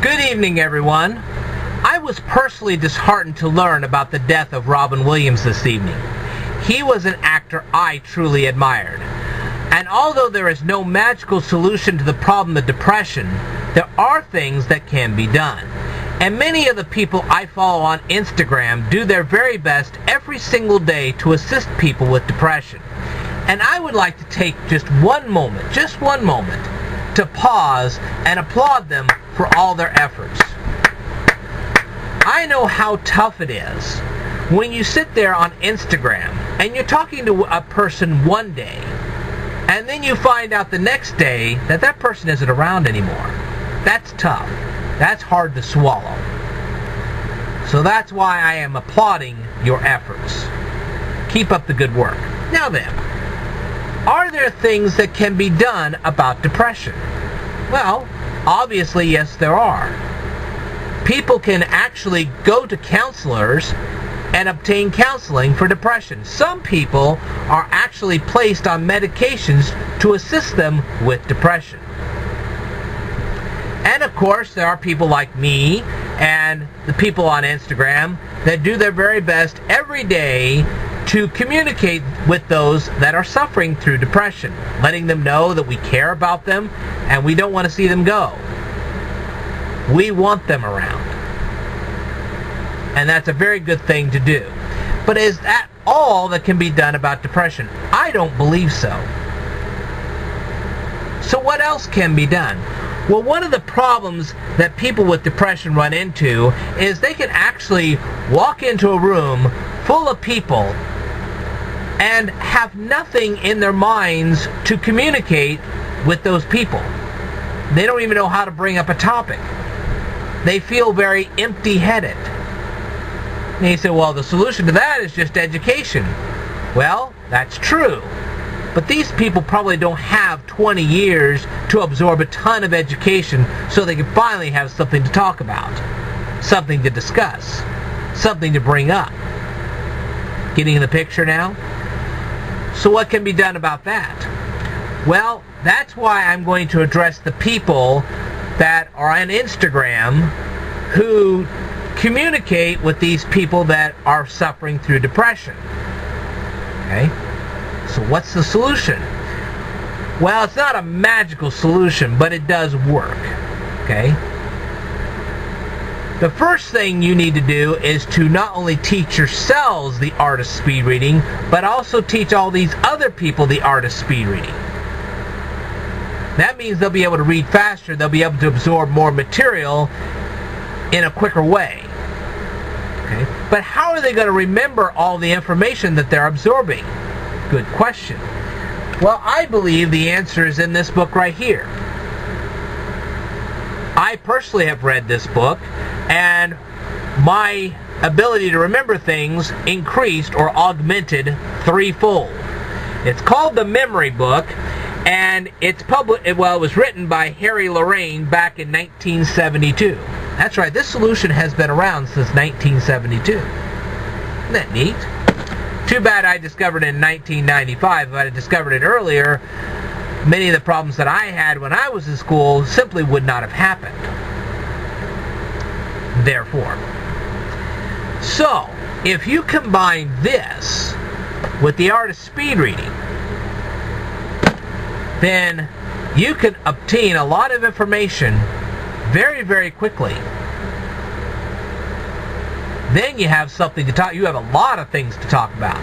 Good evening, everyone. I was personally disheartened to learn about the death of Robin Williams this evening. He was an actor I truly admired. And although there is no magical solution to the problem of depression, there are things that can be done. And many of the people I follow on Instagram do their very best every single day to assist people with depression. And I would like to take just one moment, to pause and applaud them for all their efforts. I know how tough it is when you sit there on Instagram and you're talking to a person one day and then you find out the next day that that person isn't around anymore. That's tough. That's hard to swallow. So that's why I am applauding your efforts. Keep up the good work. Now then, are there things that can be done about depression? Well, obviously, yes, there are. People can actually go to counselors and obtain counseling for depression. Some people are actually placed on medications to assist them with depression. And of course, there are people like me and the people on Instagram that do their very best every day to communicate with those that are suffering through depression, letting them know that we care about them and we don't want to see them go. We want them around. And that's a very good thing to do. But is that all that can be done about depression? I don't believe so. So what else can be done? Well, one of the problems that people with depression run into is they can actually walk into a room full of people and have nothing in their minds to communicate with those people. They don't even know how to bring up a topic. They feel very empty-headed. And you say, well, the solution to that is just education. Well, that's true. But these people probably don't have 20 years to absorb a ton of education so they can finally have something to talk about, something to discuss, something to bring up. Getting in the picture now? So what can be done about that? Well, that's why I'm going to address the people that are on Instagram who communicate with these people that are suffering through depression. Okay? So what's the solution? Well, it's not a magical solution, but it does work. Okay? The first thing you need to do is to not only teach yourselves the art of speed reading, but also teach all these other people the art of speed reading. That means they'll be able to read faster, they'll be able to absorb more material in a quicker way. Okay? But how are they going to remember all the information that they're absorbing? Good question. Well, I believe the answer is in this book right here. I personally have read this book, and my ability to remember things increased or augmented threefold. It's called The Memory Book, and it was written by Harry Lorayne back in 1972. That's right, this solution has been around since 1972. Isn't that neat? Too bad I discovered it in 1995. If I had discovered it earlier, many of the problems that I had when I was in school simply would not have happened. Therefore. So, if you combine this with the art of speed reading, then you can obtain a lot of information very, very quickly. Then you have something to talk. You have a lot of things to talk about.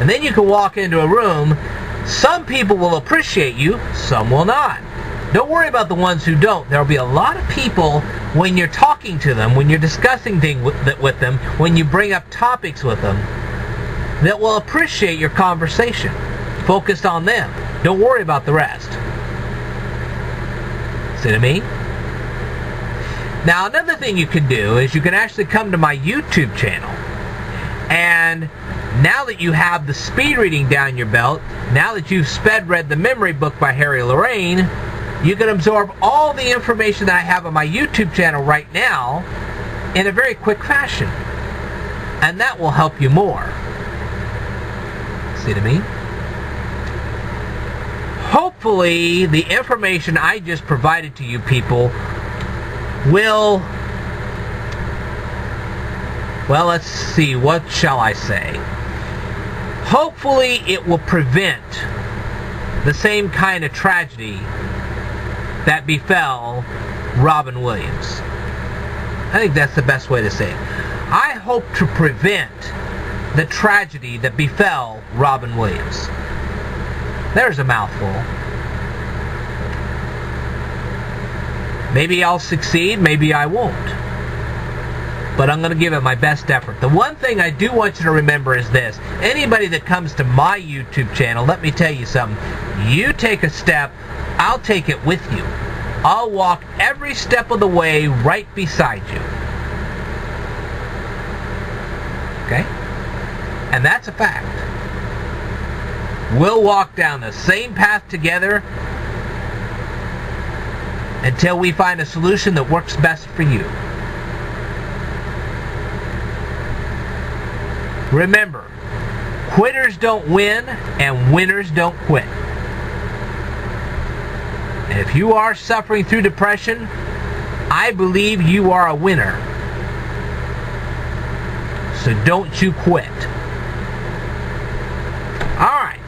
And then you can walk into a room. Some people will appreciate you, some will not. Don't worry about the ones who don't. There will be a lot of people when you're talking to them, when you're discussing things with them, when you bring up topics with them, that will appreciate your conversation. Focused on them. Don't worry about the rest. See what I mean? Now, another thing you can do is you can actually come to my YouTube channel. And now that you have the speed reading down your belt, now that you've read The Memory Book by Harry Lorayne, you can absorb all the information that I have on my YouTube channel right now in a very quick fashion. And that will help you more. See what I mean? Hopefully, the information I just provided to you people will, well, let's see, what shall I say? Hopefully it will prevent the same kind of tragedy that befell Robin Williams. I think that's the best way to say it. I hope to prevent the tragedy that befell Robin Williams. There's a mouthful. Maybe I'll succeed, maybe I won't. But I'm going to give it my best effort. The one thing I do want you to remember is this. Anybody that comes to my YouTube channel, let me tell you something. You take a step, I'll take it with you. I'll walk every step of the way right beside you. Okay? And that's a fact. We'll walk down the same path together until we find a solution that works best for you. Remember, quitters don't win and winners don't quit. And if you are suffering through depression, I believe you are a winner. So don't you quit. Alright.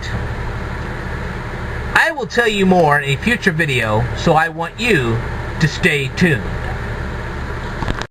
I will tell you more in a future video, so I want you to stay tuned.